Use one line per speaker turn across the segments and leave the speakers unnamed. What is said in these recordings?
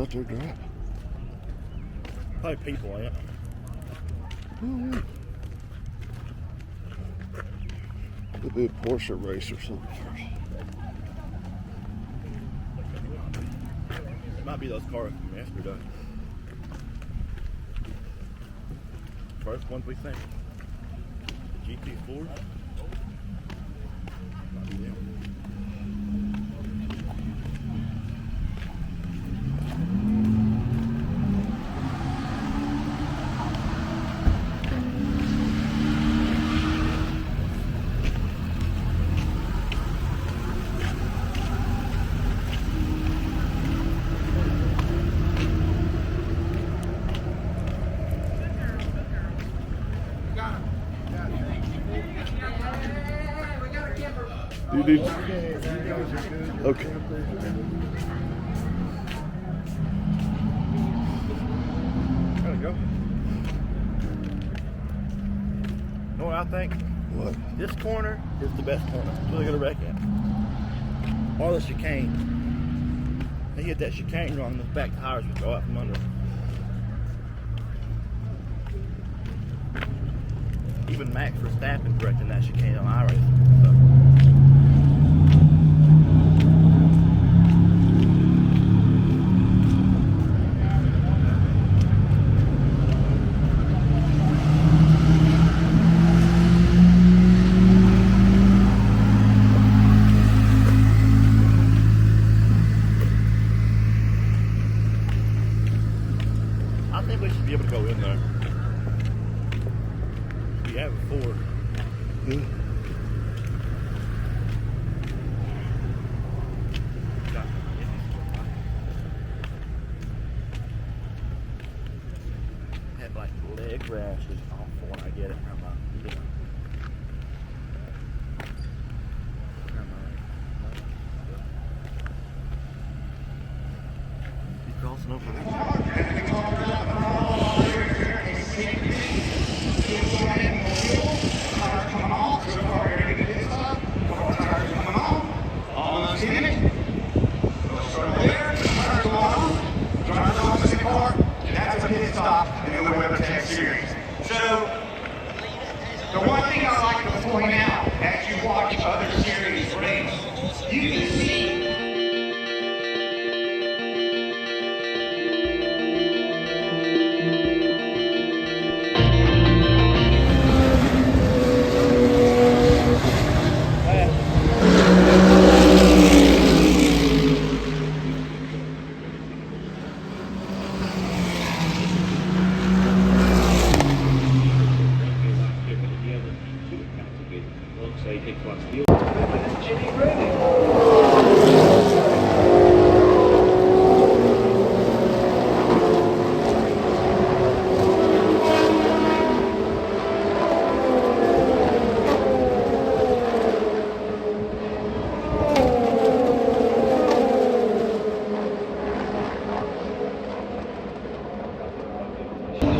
out there driving.
Probably people in it.
Oh, could be a Porsche race or something first.
It might be those cars from yesterday. First ones we think. The GT4. Might be them.
You need. Okay.
There we go. You know what I think?
What?
This corner is the best corner. It's really good to wreck at. Or the chicane. They hit that chicane wrong, those back tires would go out from under. Even Max Verstappen correcting that chicane on iRacing. So. I think we should be able to go in there. We have it before.
Yeah. Have like leg rashes awful when I get it. I'm like, you know. You crossing over there?
So, the one thing I like to point out as you watch other series race, you can see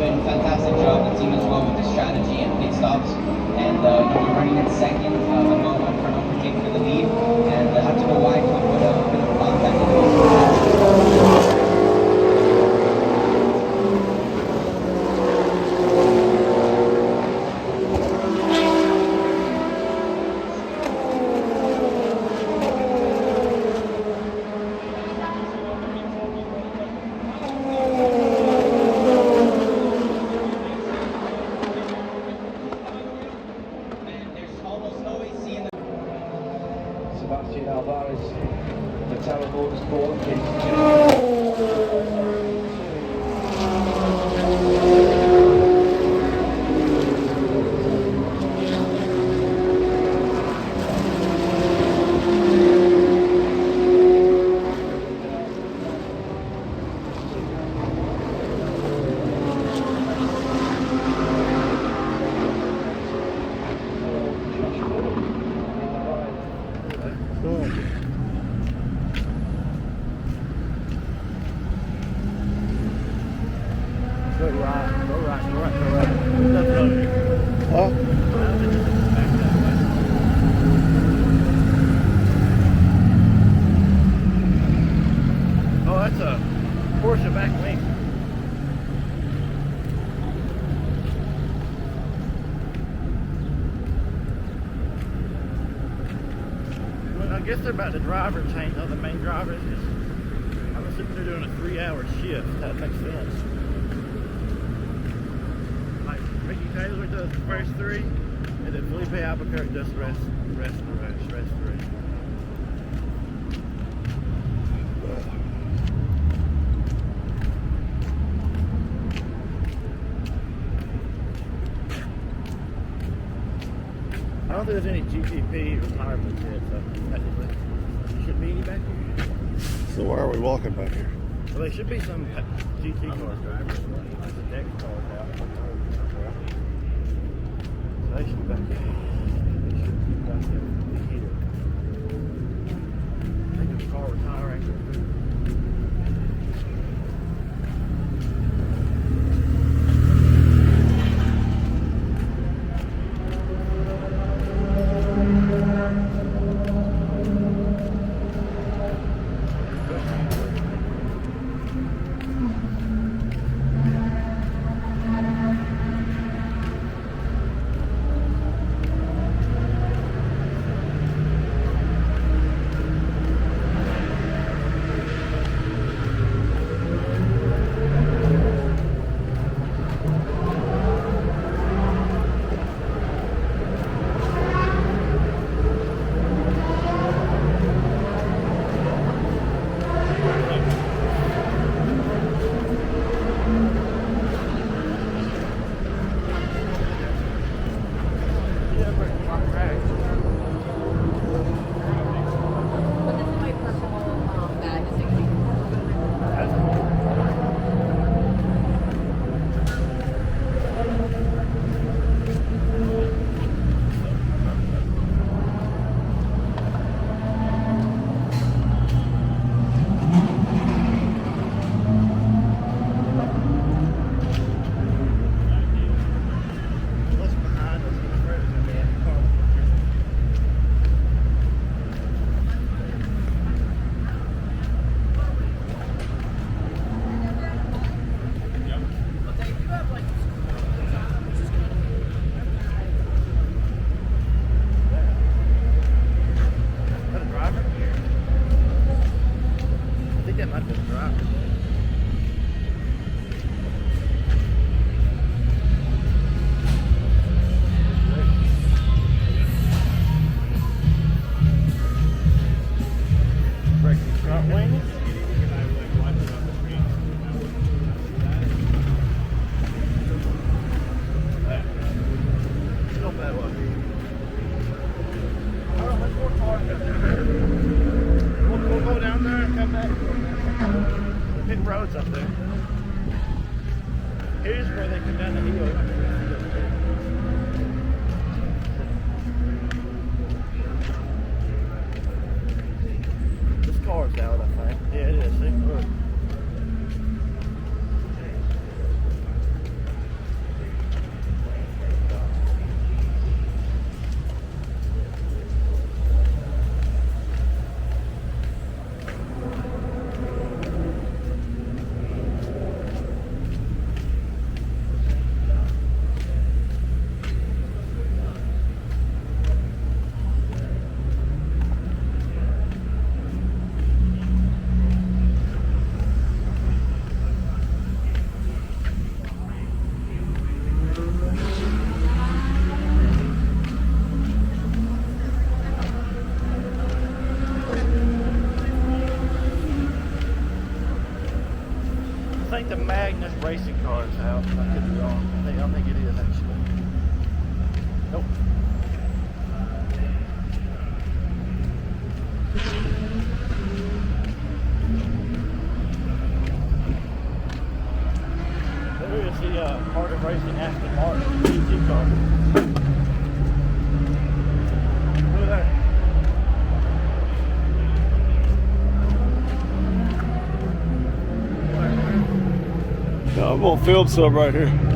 doing a fantastic job, the team as well, with the strategy and pit stops. And we're running in second, Fernando taking for the lead, and had to go wide to put a bit of contact.
Alvarez, the Tower Motorsport
guess they're about to driver change on the main drivers. I'm assuming they're doing a 3-hour shift. That makes sense. Like Ricky Taylor does the first 3, and then Felipe Albuquerque does the rest of the race. I don't think there's any GTP retirements yet, so technically there shouldn't be any back here.
So why are we walking back here?
Well, there should be some GT cars drivers. There's a deck cars out. So they should be back here. They should be back here. I think there's a car retiring. Roads up there. Here's where they come down the hill. This car's out, I think. Yeah, it is. See? Look. I think the Magnus racing car is out. I could be wrong. I don't think it is actually. Nope. There is the Art of Racing Aston Martin GT car. Look at that.
I'm gonna film some right here.